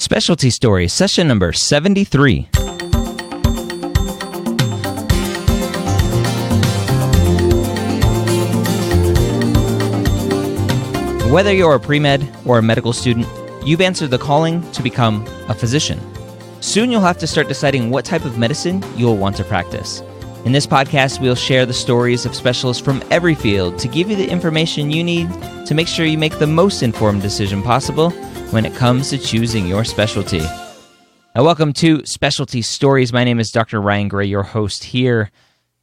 Specialty Stories, session number 73. Whether you're a pre-med or a medical student, you've answered the calling to become a physician. Soon you'll have to start deciding what type of medicine you'll want to practice. In this podcast, we'll share the stories of specialists from every field to give you the information you need to make sure you make the most informed decision possible when it comes to choosing your specialty. Now, welcome to Specialty Stories. My name is Dr. Ryan Gray, your host here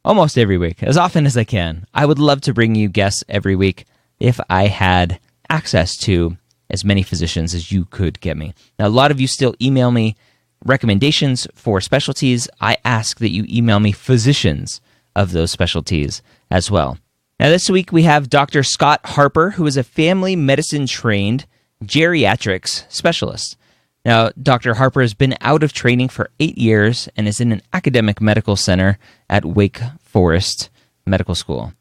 almost every week, as often as I can. I would love to bring you guests every week if I had access to as many physicians as you could get me. Now, a lot of you still email me recommendations for specialties. I ask that you email me physicians of those specialties as well. Now, this week we have Dr. Scott Harper, who is a family medicine trained geriatrics specialist. Now, Dr. Harper has been out of training for 8 years and is in an academic medical center at Wake Forest Medical School.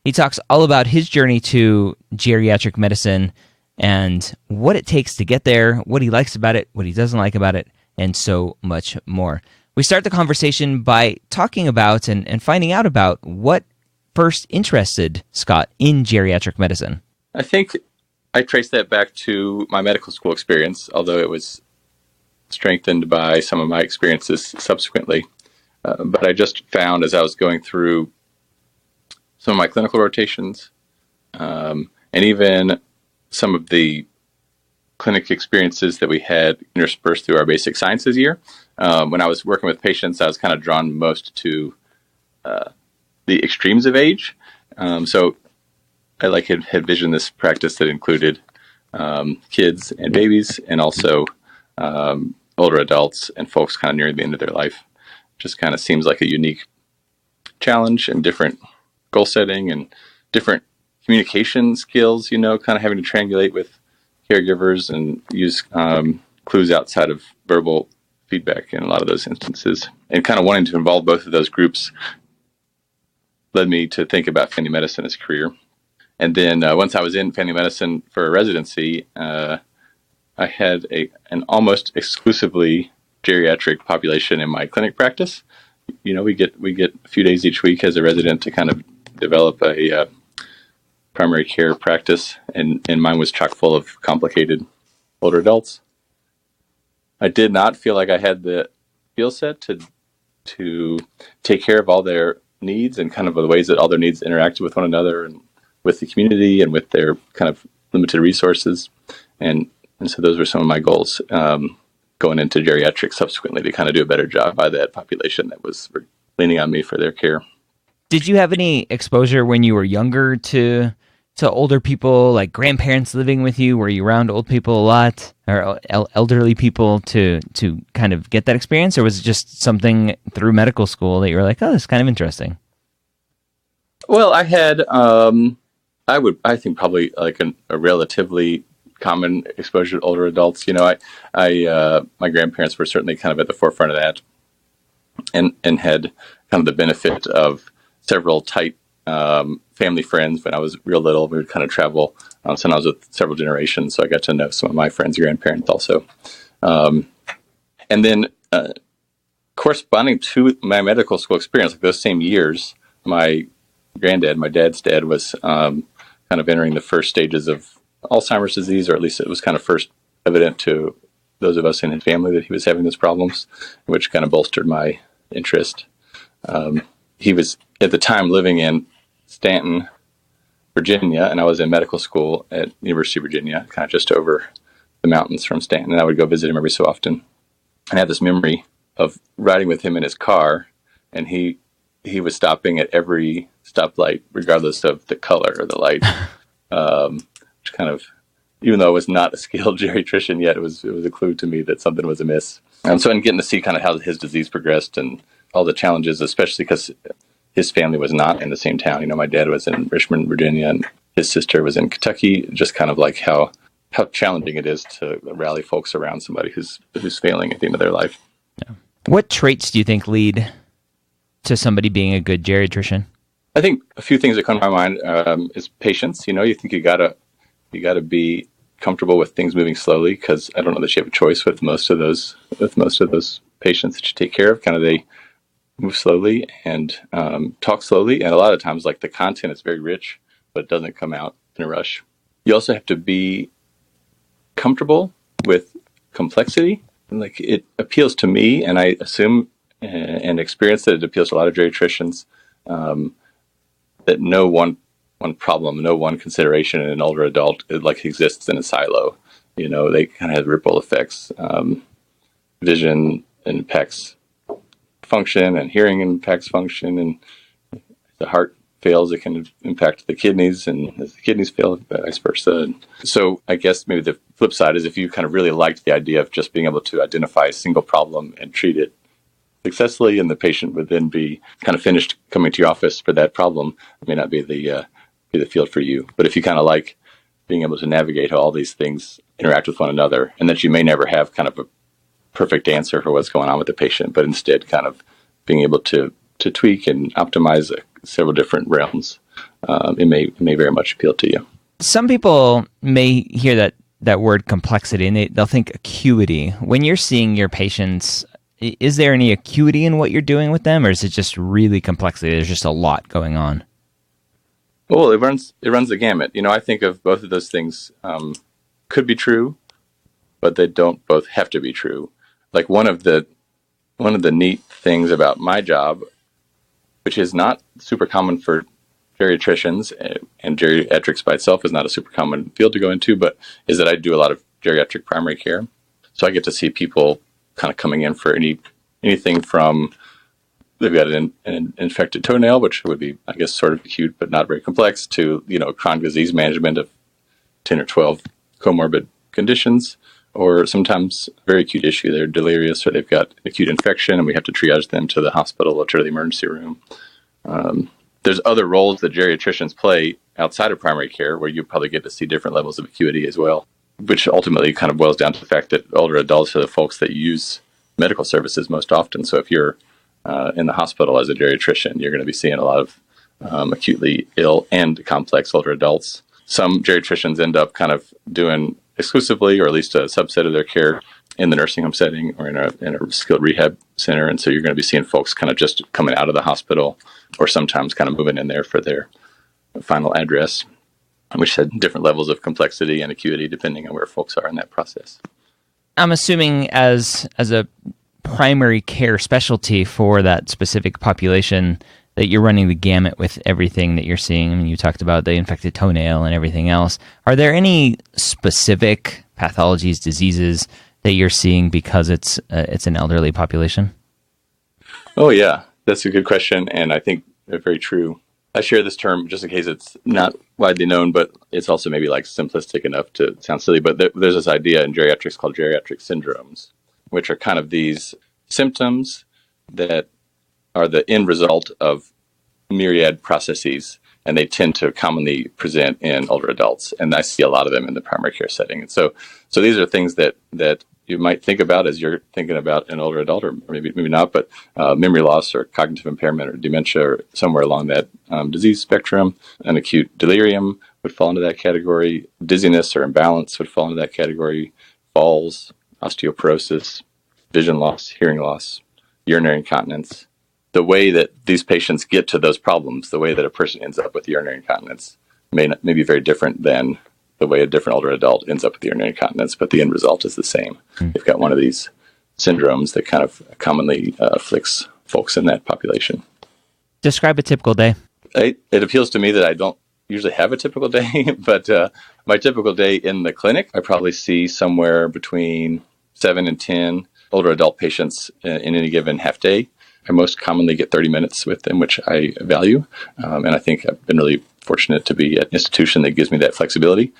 He talks all about his journey to geriatric medicine and what it takes to get there, what he likes about it, what he doesn't like about it, and so much more. We start the conversation by talking about and finding out about what first interested Scott in geriatric medicine. I think I trace that back to my medical school experience, although it was strengthened by some of my experiences subsequently. But I just found as I was going through some of my clinical rotations, and even some of the clinic experiences that we had interspersed through our basic sciences year. When I was working with patients, I was kind of drawn most to the extremes of age. So I had visioned this practice that included kids and babies, and also older adults and folks kind of nearing the end of their life. Just kind of seems like a unique challenge and different goal setting and different communication skills, kind of having to triangulate with caregivers and use clues outside of verbal feedback in a lot of those instances. And kind of wanting to involve both of those groups led me to think about family medicine as a career. And then once I was in family medicine for a residency, I had an almost exclusively geriatric population in my clinic practice. We get a few days each week as a resident to kind of develop a primary care practice, and mine was chock full of complicated older adults. I did not feel like I had the skill set to take care of all their needs and kind of the ways that all their needs interacted with one another and with the community and with their kind of limited resources. And so those were some of my goals going into geriatrics subsequently, to kind of do a better job by that population that was leaning on me for their care. Did you have any exposure when you were younger to older people, like grandparents living with you? Were you around old people a lot, or elderly people to kind of get that experience? Or was it just something through medical school that you were like, oh, this is kind of interesting? Well, I had, I think probably like a relatively common exposure to older adults. My grandparents were certainly kind of at the forefront of that, and had kind of the benefit of several tight family friends. When I was real little, we would kind of travel. So I was with several generations, so I got to know some of my friends' grandparents also. And then corresponding to my medical school experience, like those same years, my dad's dad, was kind of entering the first stages of Alzheimer's disease, or at least it was kind of first evident to those of us in his family that he was having those problems, which kind of bolstered my interest. He was at the time living in Stanton, Virginia, and I was in medical school at University of Virginia, kind of just over the mountains from Stanton, and I would go visit him every so often. And I have this memory of riding with him in his car, and he was stopping at every stoplight, regardless of the color or the light, which kind of, even though I was not a skilled geriatrician yet, it was a clue to me that something was amiss. So I'm getting to see kind of how his disease progressed and all the challenges, especially because his family was not in the same town. My dad was in Richmond, Virginia, and his sister was in Kentucky. Just kind of like how challenging it is to rally folks around somebody who's failing at the end of their life. Yeah. What traits do you think lead to somebody being a good geriatrician? I think a few things that come to my mind is patience. You think you gotta be comfortable with things moving slowly, because I don't know that you have a choice with most of those patients that you take care of. Kind of they move slowly and talk slowly, and a lot of times like the content is very rich, but it doesn't come out in a rush. You also have to be comfortable with complexity. Like, it appeals to me, and I assume and experience that it appeals to a lot of geriatricians, that no one problem, no one consideration in an older adult, it like exists in a silo. You know, they kind of have ripple effects. Vision impacts function, and hearing impacts function, and if the heart fails, it can impact the kidneys, and as the kidneys fail, vice versa. So I guess maybe the flip side is, if you kind of really liked the idea of just being able to identify a single problem and treat it successfully, and the patient would then be kind of finished coming to your office for that problem, it may not be the field for you. But if you kind of like being able to navigate how all these things interact with one another, and that you may never have kind of a perfect answer for what's going on with the patient, but instead kind of being able to tweak and optimize several different realms, it may very much appeal to you. Some people may hear that word complexity, and they'll think acuity. When you're seeing your patients, is there any acuity in what you're doing with them, or is it just really complexity? There's just a lot going on. Well, it runs the gamut. You know, I think of both of those things could be true, but they don't both have to be true. Like, one of the neat things about my job, which is not super common for geriatricians, and geriatrics by itself is not a super common field to go into, but is that I do a lot of geriatric primary care. So I get to see people kind of coming in for anything from, they've got an infected toenail, which would be, I guess, sort of acute but not very complex, to, you know, chronic disease management of 10 or 12 comorbid conditions, or sometimes very acute issue. They're delirious, or they've got acute infection, and we have to triage them to the hospital or to the emergency room. There's other roles that geriatricians play outside of primary care, where you probably get to see different levels of acuity as well, which ultimately kind of boils down to the fact that older adults are the folks that use medical services most often. So if you're in the hospital as a geriatrician, you're going to be seeing a lot of acutely ill and complex older adults. Some geriatricians end up kind of doing exclusively, or at least a subset of their care, in the nursing home setting or in a skilled rehab center. And so you're going to be seeing folks kind of just coming out of the hospital, or sometimes kind of moving in there for their final address, which had different levels of complexity and acuity depending on where folks are in that process. I'm assuming as a primary care specialty for that specific population, that you're running the gamut with everything that you're seeing. I mean, you talked about the infected toenail and everything else. Are there any specific pathologies, diseases that you're seeing because it's an elderly population? Oh, yeah. That's a good question, and I think they're very true. I share this term just in case it's not widely known, but it's also maybe like simplistic enough to sound silly. But there's this idea in geriatrics called geriatric syndromes, which are kind of these symptoms that are the end result of myriad processes, and they tend to commonly present in older adults. And I see a lot of them in the primary care setting. And so these are things that you might think about as you're thinking about an older adult, or maybe not, but memory loss or cognitive impairment or dementia, or somewhere along that disease spectrum. An acute delirium would fall into that category. Dizziness or imbalance would fall into that category. Falls, osteoporosis, vision loss, hearing loss, urinary incontinence. The way that these patients get to those problems, the way that a person ends up with urinary incontinence may be very different than the way a different older adult ends up with urinary incontinence, but the end result is the same. They've got one of these syndromes that kind of commonly afflicts folks in that population. Describe a typical day. It appeals to me that I don't usually have a typical day, but my typical day in the clinic, I probably see somewhere between 7 and 10 older adult patients in any given half day. I most commonly get 30 minutes with them, which I value. And I think I've been really fortunate to be at an institution that gives me that flexibility.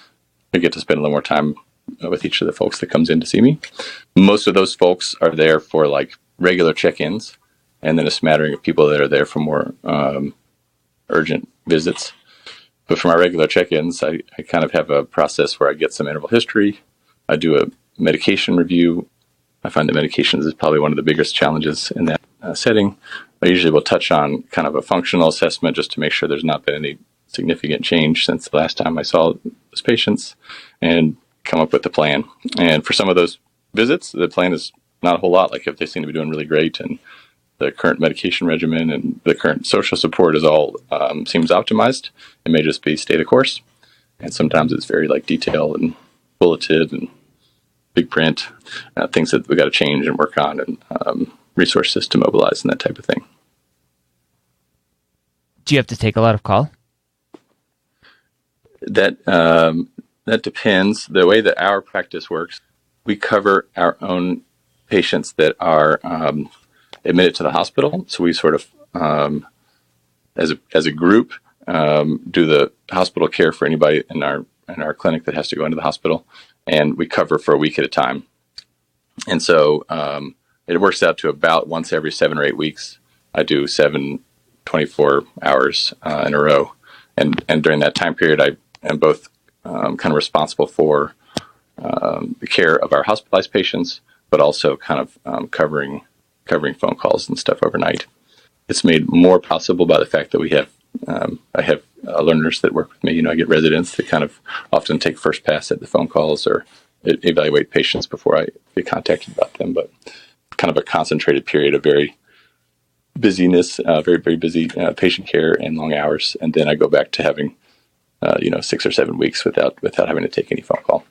I get to spend a little more time with each of the folks that comes in to see me. Most of those folks are there for like regular check-ins, and then a smattering of people that are there for more urgent visits. But for my regular check-ins, I kind of have a process where I get some interval history. I do a medication review. I find that medications is probably one of the biggest challenges in that setting. I usually will touch on kind of a functional assessment just to make sure there's not been any significant change since the last time I saw those patients. And come up with the plan. And for some of those visits, the plan is not a whole lot. Like if they seem to be doing really great and the current medication regimen and the current social support is all seems optimized, it may just be stay the course. And sometimes it's very like detailed and bulleted and big print, things that we got to change and work on, and resources to mobilize and that type of thing. Do you have to take a lot of call? That depends. The way that our practice works, we cover our own patients that are admitted to the hospital. So we sort of, as a group, do the hospital care for anybody in our clinic that has to go into the hospital, and we cover for a week at a time. And so it works out to about once every 7 or 8 weeks. I do 24 hours in a row, and during that time period, I am both kind of responsible for the care of our hospitalized patients, but also kind of covering phone calls and stuff overnight. It's made more possible by the fact that we have I have learners that work with me. I get residents that kind of often take first pass at the phone calls or evaluate patients before I get contacted about them. But kind of a concentrated period of very busyness, very, very busy patient care and long hours. And then I go back to having, 6 or 7 weeks without having to take any phone call.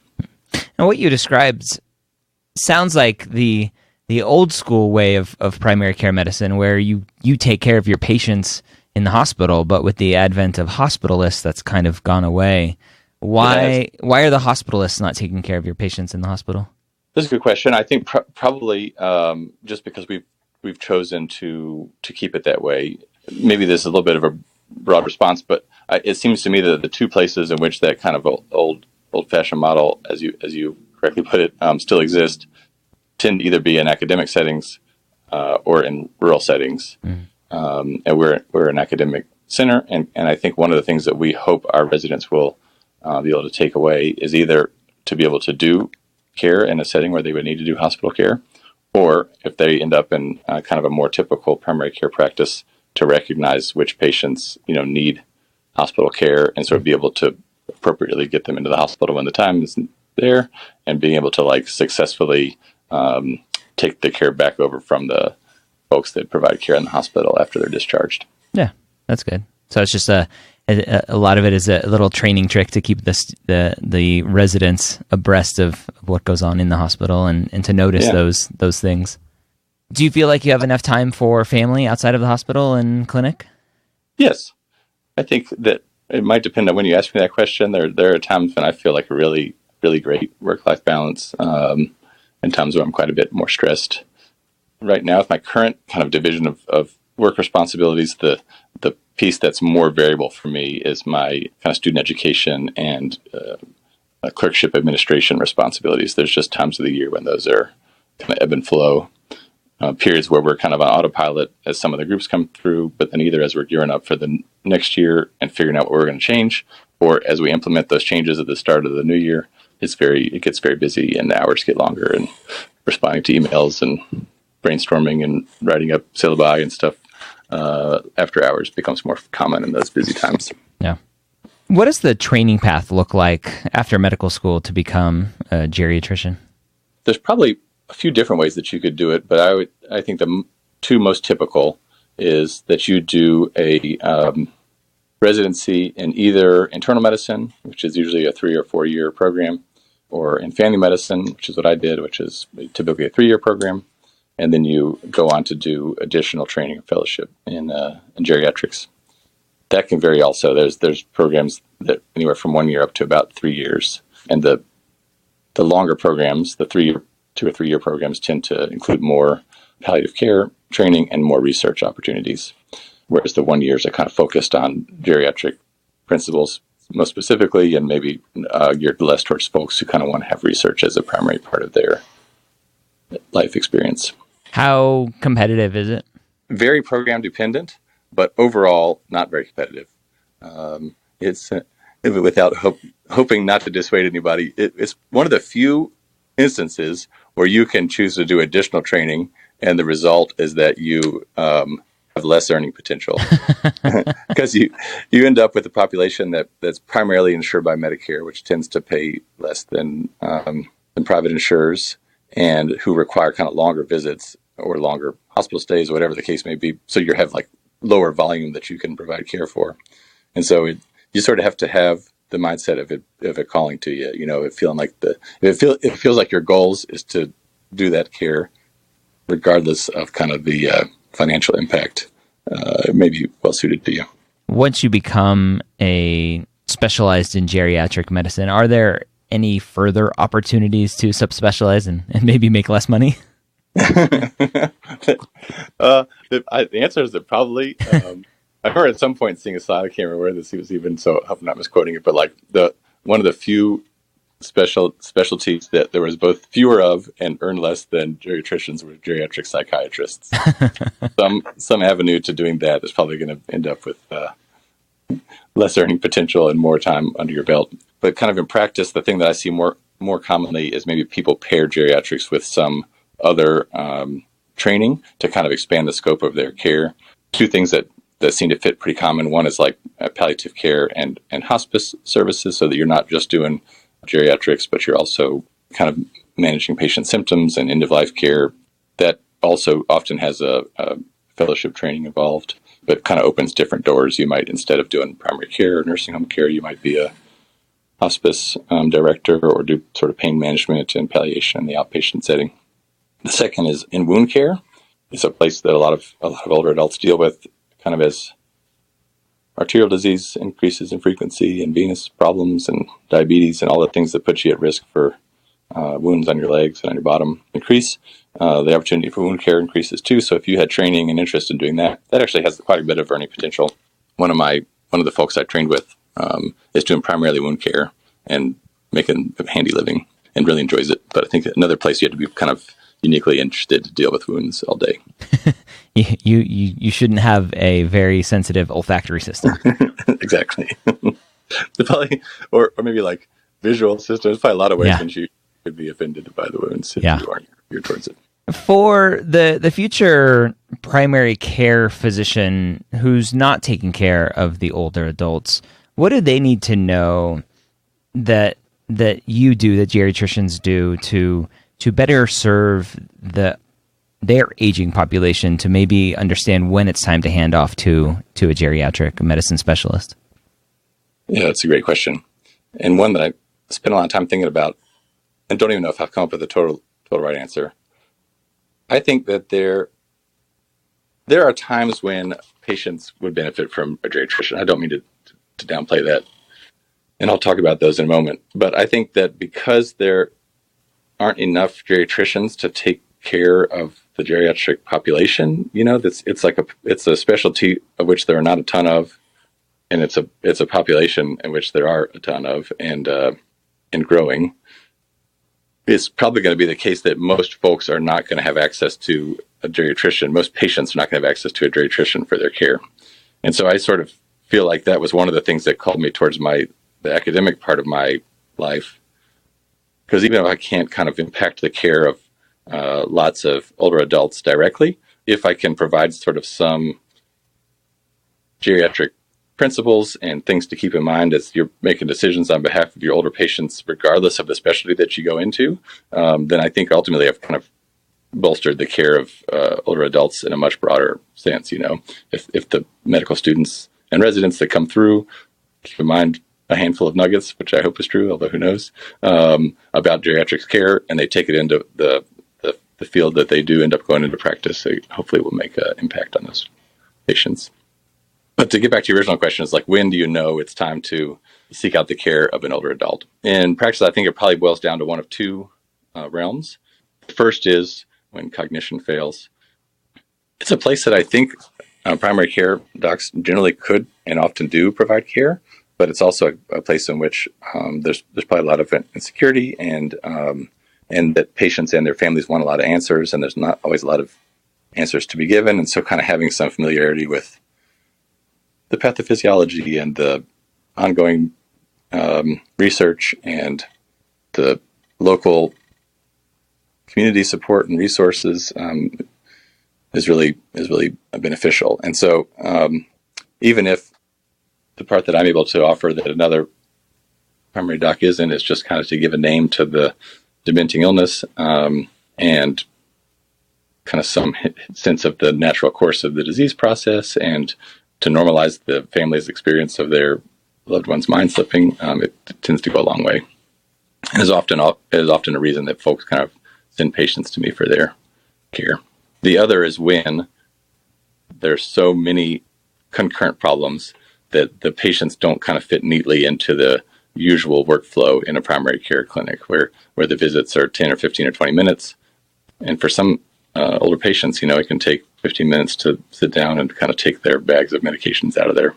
And what you described sounds like the old school way of primary care medicine, where you take care of your patients in the hospital, but with the advent of hospitalists, that's kind of gone away. Why are the hospitalists not taking care of your patients in the hospital? That's a good question. I think probably just because we've chosen to keep it that way. Maybe this is a little bit of a broad response, but it seems to me that the two places in which that kind of old-fashioned model, as you correctly put it, still exist, tend to either be in academic settings or in rural settings. Mm. And we're an academic center, and I think one of the things that we hope our residents will be able to take away is either to be able to do care in a setting where they would need to do hospital care, or if they end up in kind of a more typical primary care practice, to recognize which patients need hospital care and sort of be able to appropriately get them into the hospital when the time is there, and being able to successfully take the care back over from the folks that provide care in the hospital after they're discharged. Yeah, that's good. So it's just a lot of it is a little training trick to keep the residents abreast of what goes on in the hospital and to notice those things. Do you feel like you have enough time for family outside of the hospital and clinic? Yes. I think that it might depend on when you ask me that question. There are times when I feel like a really, really great work-life balance, and times where I'm quite a bit more stressed. Right now, with my current kind of division of work responsibilities, the piece that's more variable for me is my kind of student education and clerkship administration responsibilities. There's just times of the year when those are kind of ebb and flow. Periods where we're kind of on autopilot as some of the groups come through, but then either as we're gearing up for the next year and figuring out what we're going to change, or as we implement those changes at the start of the new year, it gets very busy and the hours get longer, and responding to emails and brainstorming and writing up syllabi and stuff after hours becomes more common in those busy times. Yeah. What does the training path look like after medical school to become a geriatrician? There's probably a few different ways that you could do it, but I think the two most typical is that you do a residency in either internal medicine, which is usually a 3 or 4 year program, or in family medicine, which is what I did, which is typically a 3-year program. And then you go on to do additional training and fellowship in geriatrics. That can vary also. There's programs that anywhere from 1 year up to about 3 years. And the longer programs, the 2 or 3 year programs, tend to include more palliative care training and more research opportunities. Whereas the 1 years are kind of focused on geriatric principles most specifically, and maybe geared less towards folks who kind of want to have research as a primary part of their life experience. How competitive is it? Very program dependent, but overall not very competitive. It's without hoping not to dissuade anybody. It's one of the few instances where you can choose to do additional training, and the result is that you have less earning potential because you end up with a population that's primarily insured by Medicare, which tends to pay less than private insurers, and who require kind of longer visits or longer hospital stays, or whatever the case may be. So you have like lower volume that you can provide care for, and so you sort of have to have the mindset of it calling to you. It feeling like it feels like your goals is to do that care, regardless of kind of the financial impact. It may be well suited to you. Once you become a specialized in geriatric medicine, are there any further opportunities to subspecialize and maybe make less money? The answer is that probably. I remember at some point seeing a slide, I can't remember where this was even, so I hope I'm not misquoting it, but like one of the few specialties that there was both fewer of and earned less than geriatricians were geriatric psychiatrists. Some avenue to doing that is probably going to end up with less earning potential and more time under your belt. But kind of in practice, the thing that I see more commonly is maybe people pair geriatrics with some other training to kind of expand the scope of their care. Two things that seem to fit pretty common. One is like palliative care and hospice services, so that you're not just doing geriatrics, but you're also kind of managing patient symptoms and end-of-life care. That also often has a fellowship training involved, but kind of opens different doors. You might, instead of doing primary care or nursing home care, you might be a hospice director or do sort of pain management and palliation in the outpatient setting. The second is in wound care. It's a place that a lot of older adults deal with, kind of as arterial disease increases in frequency and venous problems and diabetes and all the things that put you at risk for wounds on your legs and on your bottom increase. The opportunity for wound care increases too. So if you had training and interest in doing that actually has quite a bit of earning potential. One of the folks I trained with is doing primarily wound care and making a handy living and really enjoys it. But I think another place you have to be kind of uniquely interested to deal with wounds all day. You shouldn't have a very sensitive olfactory system. Exactly. Probably, or maybe like visual system. There's probably a lot of ways in which you could be offended by the wounds if you aren't geared towards it. For the future primary care physician who's not taking care of the older adults, what do they need to know that you do, that geriatricians do, to better serve their aging population, to maybe understand when it's time to hand off to a geriatric medicine specialist? Yeah, that's a great question, and one that I spent a lot of time thinking about and don't even know if I've come up with a total right answer. I think that there are times when patients would benefit from a geriatrician. I don't mean to downplay that, and I'll talk about those in a moment. But I think that because there aren't enough geriatricians to take care of the geriatric population, it's a specialty of which there are not a ton of, and it's a population in which there are a ton of, and growing. It's probably going to be the case that most folks are not going to have access to a geriatrician. Most patients are not going to have access to a geriatrician for their care. And so I sort of feel like that was one of the things that called me towards the academic part of my life. Because even if I can't kind of impact the care of lots of older adults directly, if I can provide sort of some geriatric principles and things to keep in mind as you're making decisions on behalf of your older patients, regardless of the specialty that you go into, then I think ultimately I've kind of bolstered the care of older adults in a much broader sense. If the medical students and residents that come through keep in mind a handful of nuggets, which I hope is true, although who knows, about geriatrics care, and they take it into the field that they do end up going into practice, they hopefully will make an impact on those patients. But to get back to your original question, is like, when do you know it's time to seek out the care of an older adult? In practice, I think it probably boils down to one of two realms. The first is when cognition fails. It's a place that I think primary care docs generally could and often do provide care, but it's also a place in which there's probably a lot of insecurity and that patients and their families want a lot of answers, and there's not always a lot of answers to be given. And so kind of having some familiarity with the pathophysiology and the ongoing research and the local community support and resources is really beneficial. And so even if the part that I'm able to offer that another primary doc isn't, is just kind of to give a name to the dementing illness and kind of some sense of the natural course of the disease process, and to normalize the family's experience of their loved one's mind slipping, it tends to go a long way. And is often a reason that folks kind of send patients to me for their care. The other is when there's so many concurrent problems that the patients don't kind of fit neatly into the usual workflow in a primary care clinic, where the visits are 10 or 15 or 20 minutes. And for some older patients, it can take 15 minutes to sit down and kind of take their bags of medications out of their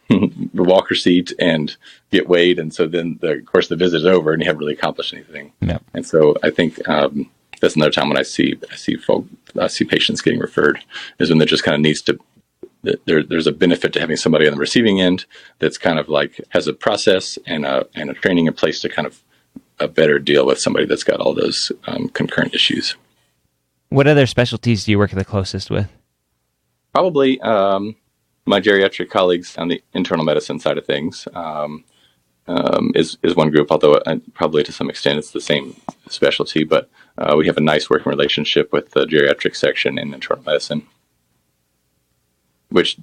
the walker seat and get weighed. And so then, of course, the visit is over and you haven't really accomplished anything. Yep. And so I think that's another time when I see patients getting referred, is when there just kind of needs to, there's a benefit to having somebody on the receiving end that's kind of like has a process and a training in place to kind of better deal with somebody that's got all those concurrent issues. What other specialties do you work the closest with? Probably my geriatric colleagues on the internal medicine side of things is one group, although probably to some extent it's the same specialty, but we have a nice working relationship with the geriatric section in internal medicine,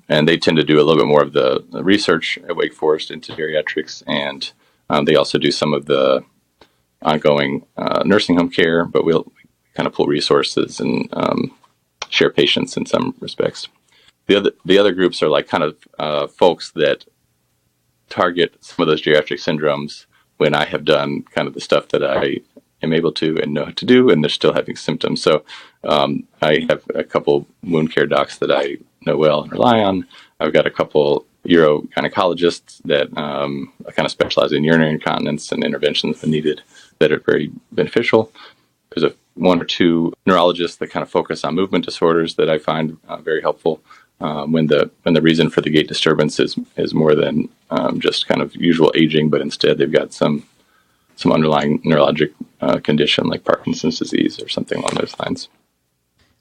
and they tend to do a little bit more of the research at Wake Forest into geriatrics, and they also do some of the ongoing nursing home care, but we'll kind of pull resources and share patients in some respects. The other groups are like kind of folks that target some of those geriatric syndromes when I have done kind of the stuff that I am able to and know how to do, and they're still having symptoms. So I have a couple wound care docs that I know well and rely on. I've got a couple urogynecologists that kind of specialize in urinary incontinence and interventions when needed that are very beneficial. There's one or two neurologists that kind of focus on movement disorders that I find very helpful when the reason for the gait disturbance is more than just kind of usual aging, but instead they've got some underlying neurologic condition like Parkinson's disease or something along those lines.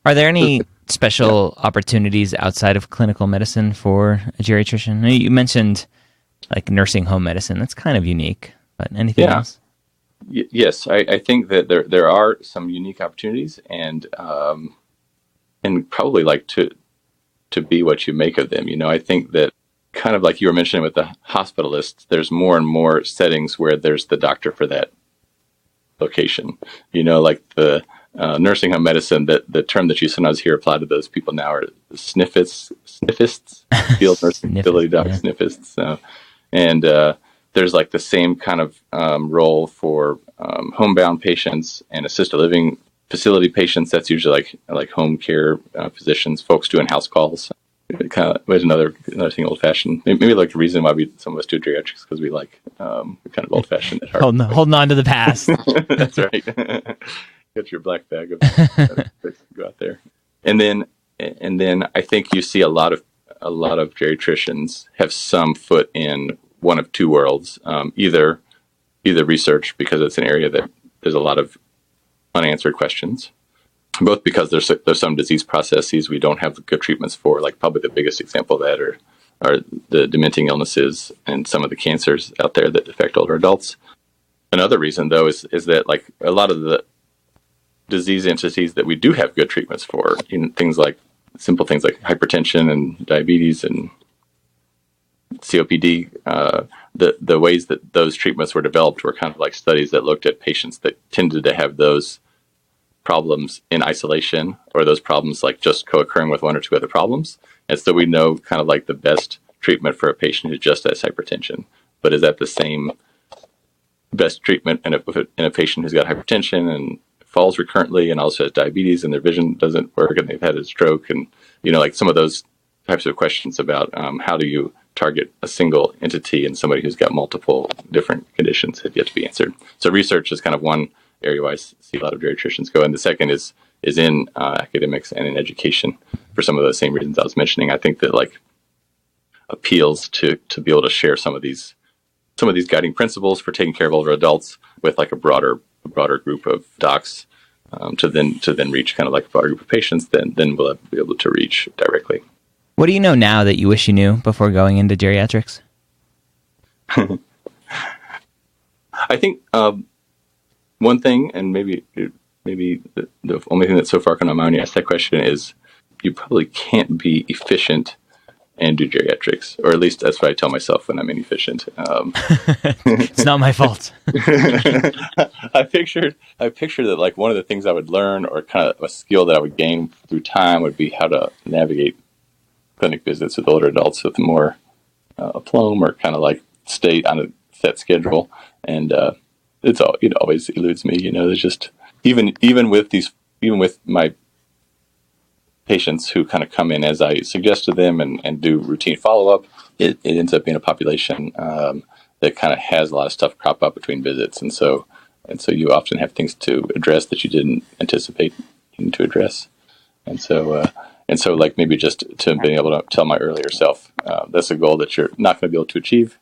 Are there any special opportunities outside of clinical medicine for a geriatrician? You mentioned like nursing home medicine. That's kind of unique, but anything else? Yes, I think that there are some unique opportunities, and probably like to be what you make of them. I think that kind of like you were mentioning with the hospitalists, there's more and more settings where there's the doctor for that location. Like the nursing home medicine, that the term that you sometimes hear applied to those people now are sniffists, field nursing facility doc sniffists. So, and there's like the same kind of role for homebound patients and assisted living facility patients. That's usually like home care physicians, folks doing house calls. It kind of was another thing old fashioned. Maybe like the reason why some of us do geriatrics, because we like we're kind of old fashioned at heart. Holding on to the past. That's right. Get your black bag of go out there, and then I think you see a lot of geriatricians have some foot in one of two worlds. Either research, because it's an area that there's a lot of unanswered questions, both because there's some disease processes we don't have good treatments for. Like probably the biggest example of that are the dementing illnesses and some of the cancers out there that affect older adults. Another reason, though, is that like a lot of the disease entities that we do have good treatments for, simple things like hypertension and diabetes and COPD, the ways that those treatments were developed were kind of like studies that looked at patients that tended to have those problems in isolation, or those problems like just co-occurring with one or two other problems. And so we know kind of like the best treatment for a patient who just has hypertension. But is that the same best treatment in a patient who's got hypertension and falls recurrently and also has diabetes and their vision doesn't work and they've had a stroke? And, like some of those types of questions about how do you target a single entity in somebody who's got multiple different conditions have yet to be answered. So research is kind of one area where I see a lot of geriatricians go. And the second is in academics and in education for some of those same reasons I was mentioning. I think that like appeals to be able to share some of these guiding principles for taking care of older adults with like a broader group of docs to then reach kind of like a broader group of patients, then we'll be able to reach directly. What do you know now that you wish you knew before going into geriatrics? I think one thing, and maybe the only thing that so far come to mind when you ask that question is you probably can't be efficient and do geriatrics, or at least that's what I tell myself when I'm inefficient. It's not my fault. I pictured that like one of the things I would learn, or kind of a skill that I would gain through time, would be how to navigate clinic visits with older adults with more aplomb, or kind of like stay on a set schedule. And it always eludes me. There's just even with my patients who kind of come in as I suggest to them and do routine follow-up, it ends up being a population that kind of has a lot of stuff crop up between visits. And so you often have things to address that you didn't anticipate needing to address. And so like maybe just to being able to tell my earlier self, that's a goal that you're not going to be able to achieve.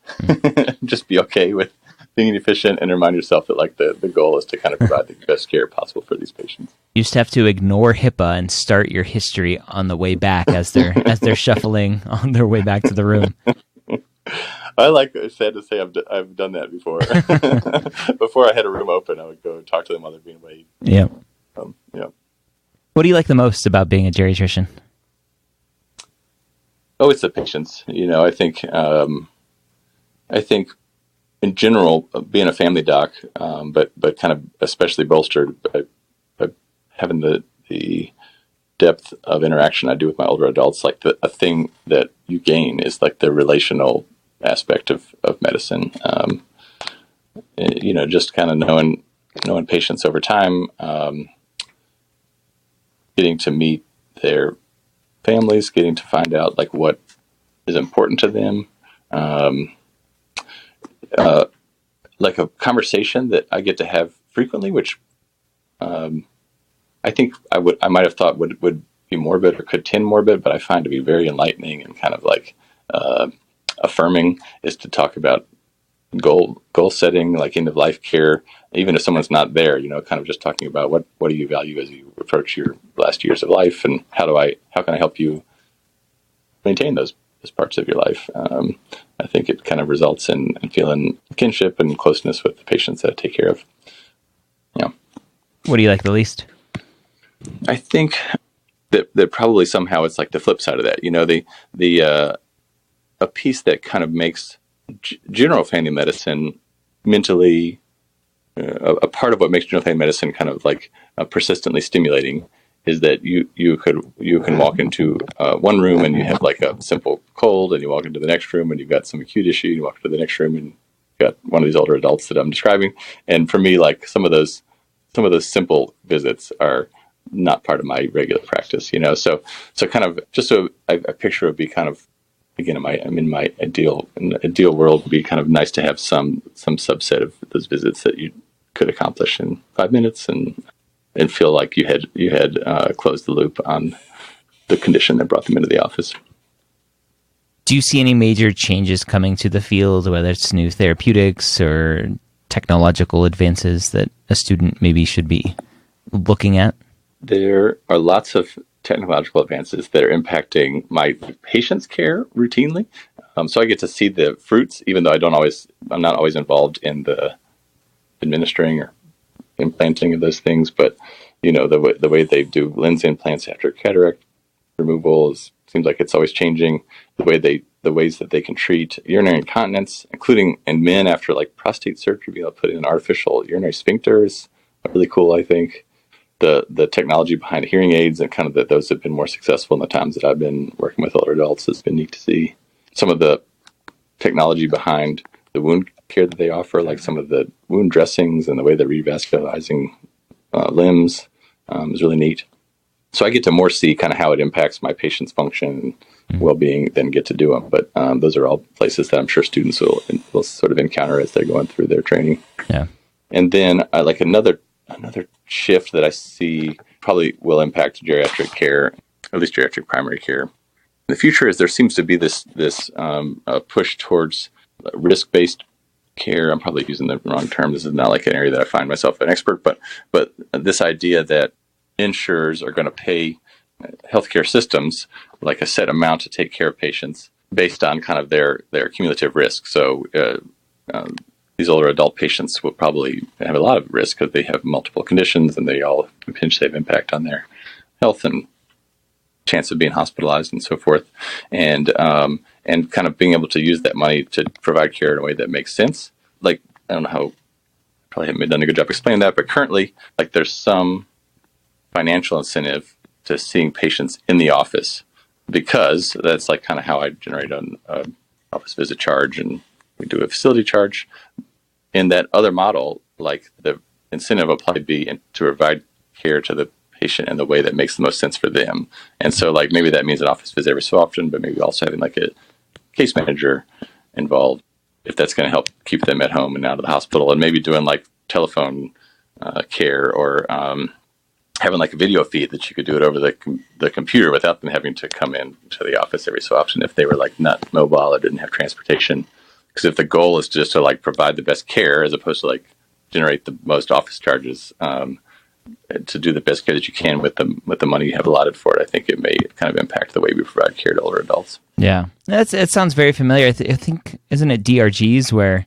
Just be okay with being efficient, and remind yourself that like the goal is to kind of provide the best care possible for these patients. You just have to ignore HIPAA and start your history on the way back as they're shuffling on their way back to the room. Sad to say, I've done that before. Before I had a room open, I would go talk to them while they're being weighed. Yeah. Yeah. What do you like the most about being a geriatrician? Oh, it's the patients. I think in general, being a family doc, but kind of especially bolstered by having the depth of interaction I do with my older adults, like a thing that you gain is like the relational aspect of medicine. Just kind of knowing patients over time, getting to meet their families, getting to find out like what is important to them. Like a conversation that I get to have frequently, which I think I might have thought would be morbid or could tend morbid, but I find to be very enlightening and kind of like affirming, is to talk about goal setting, like end of life care, even if someone's not there. Kind of just talking about what do you value as you approach your last years of life, and how can I help you maintain those parts of your life. I think it kind of results in feeling kinship and closeness with the patients that I take care of. Yeah. What do you like the least? I think that probably somehow it's like the flip side of that. A piece that kind of makes general family medicine mentally a part of what makes general family medicine kind of like persistently stimulating is that you can walk into one room and you have like a simple cold, and you walk into the next room and you've got some acute issue, and you walk into the next room and you've got one of these older adults that I'm describing. And for me, like some of those simple visits are not part of my regular practice, so kind of just so I picture it would be kind of, again, I'm in my ideal world, would be kind of nice to have some subset of those visits that you could accomplish in 5 minutes and feel like you had closed the loop on the condition that brought them into the office. Do you see any major changes coming to the field, whether it's new therapeutics or technological advances that a student maybe should be looking at? There are lots of technological advances that are impacting my patients' care routinely. So I get to see the fruits, even though I'm not always involved in the administering or implanting of those things, but the way they do lens implants after cataract removal seems like it's always changing. The ways that they can treat urinary incontinence, including in men after like prostate surgery, being able to put in an artificial urinary sphincter is really cool. I think the technology behind hearing aids and kind of that those have been more successful in the times that I've been working with older adults has been neat to see. Some of the technology behind the wound care that they offer, like some of the wound dressings and the way they're revascularizing limbs, is really neat. So I get to more see kind of how it impacts my patient's function and well-being than get to do them. But those are all places that I'm sure students will sort of encounter as they're going through their training. Yeah. And then like another shift that I see probably will impact geriatric care, at least geriatric primary care. In the future is there seems to be this push towards risk-based care. I'm probably using the wrong term. This is not like an area that I find myself an expert, but this idea that insurers are going to pay healthcare systems like a set amount to take care of patients based on kind of their cumulative risk. So these older adult patients will probably have a lot of risk because they have multiple conditions and they all potentially have impact on their health and chance of being hospitalized and so forth. And kind of being able to use that money to provide care in a way that makes sense. Like, I don't know how, probably haven't done a good job explaining that, but currently, like, there's some financial incentive to seeing patients in the office, because that's like kind of how I generate an office visit charge, and we do a facility charge. In that other model, like, the incentive will probably be to provide care to the patient in the way that makes the most sense for them. And so, like, maybe that means an office visit every so often, but maybe also having like a case manager involved, if that's going to help keep them at home and out of the hospital, and maybe doing like telephone care, or having like a video feed that you could do it over the computer without them having to come in to the office every so often if they were like not mobile or didn't have transportation. Because if the goal is just to like provide the best care as opposed to like generate the most office charges, to do the best care that you can with the money you have allotted for it, I think it may kind of impact the way we provide care to older adults. Yeah, it sounds very familiar. I think, isn't it DRGs where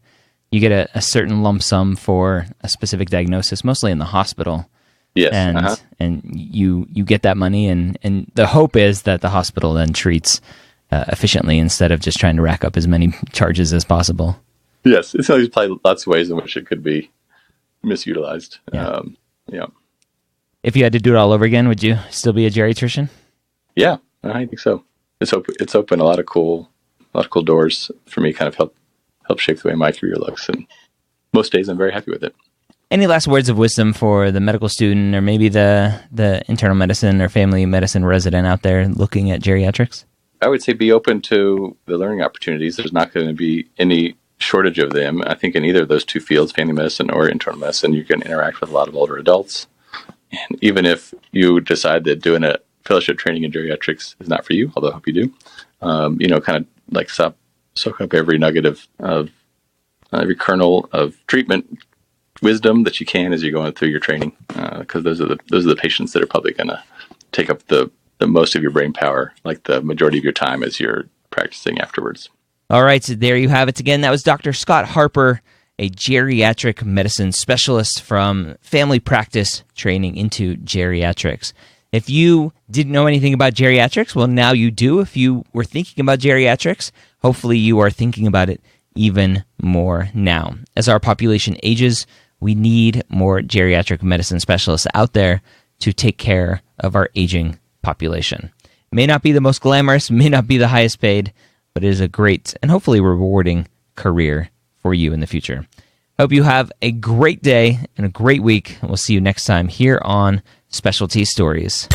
you get a certain lump sum for a specific diagnosis, mostly in the hospital? Yes, and you get that money, and the hope is that the hospital then treats efficiently instead of just trying to rack up as many charges as possible. Yes, it's always probably lots of ways in which it could be misutilized. Yeah. If you had to do it all over again, would you still be a geriatrician? Yeah, I think so. It's opened a lot of cool doors for me. Kind of help shape the way my career looks, and most days I'm very happy with it. Any last words of wisdom for the medical student, or maybe the internal medicine or family medicine resident out there looking at geriatrics? I would say be open to the learning opportunities. There's not going to be any shortage of them. I think in either of those two fields, family medicine or internal medicine, you can interact with a lot of older adults. And even if you decide that doing a fellowship training in geriatrics is not for you, although I hope you do, kind of like soak up every nugget of every kernel of treatment wisdom that you can as you're going through your training, because those are the patients that are probably going to take up the most of your brain power, like the majority of your time as you're practicing afterwards. All right, so there you have it again. That was Dr. Scott Harper, a geriatric medicine specialist from family practice training into geriatrics. If you didn't know anything about geriatrics, well, now you do. If you were thinking about geriatrics, hopefully you are thinking about it even more now. As our population ages, we need more geriatric medicine specialists out there to take care of our aging population. It may not be the most glamorous, may not be the highest paid, but it is a great and hopefully rewarding career for you in the future. Hope you have a great day and a great week, and we'll see you next time here on Specialty Stories.